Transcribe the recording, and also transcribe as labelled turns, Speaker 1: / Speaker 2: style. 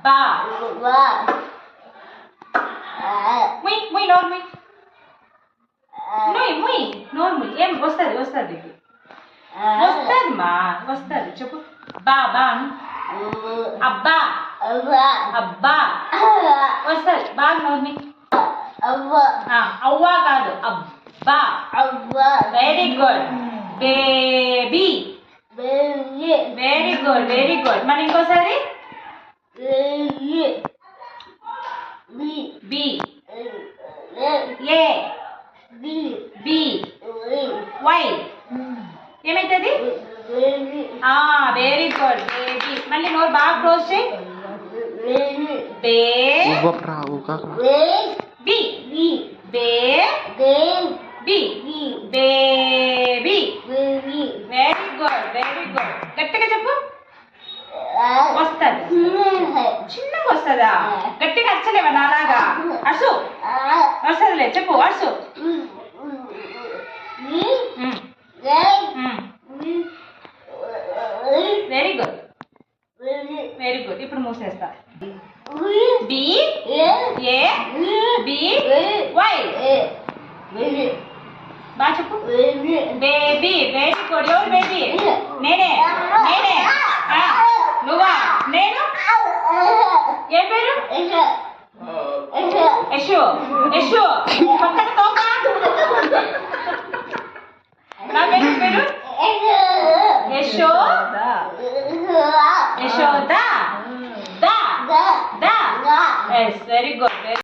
Speaker 1: బా ముయ్ ముయ్ నోరు ముయ్ ముయ్ ముయ్ నోరు ముయ్ ఏం వస్తుంది వస్తుంది వస్తుంది మా వస్తుంది చెప్పు బా బా అబ్బా అబ్బా వస్తుంది బాగా నోరు ముయ్ అవ్వా కాదు అబ్బా very good baby very good very good మరి ఇంకోసారి బి ఏ బి వై ఏమైతుంది వెరీ గుడ్ బేబీ మళ్ళీ నోరు బాగా క్లోజ్ చేయి బే బి బే బి baby very good very good గట్టిగా చెప్పు వస్తుంది చిన్నగా వస్తుందా గట్టిగా అరచలేవా నాలాగా అర్సు వస్తుందిలే చెప్పు అర్సు వెరీ గుడ్ వెరీ గుడ్ ఇప్పుడు మూసేస్తా బి ఏ బి వై బాగా చెప్పు బేబీ వెరీ గుడ్ ఎవరు బేబీ నేనే నేనే నువ్వా నేను ఏ పేరు యశు యశు పక్కన తోక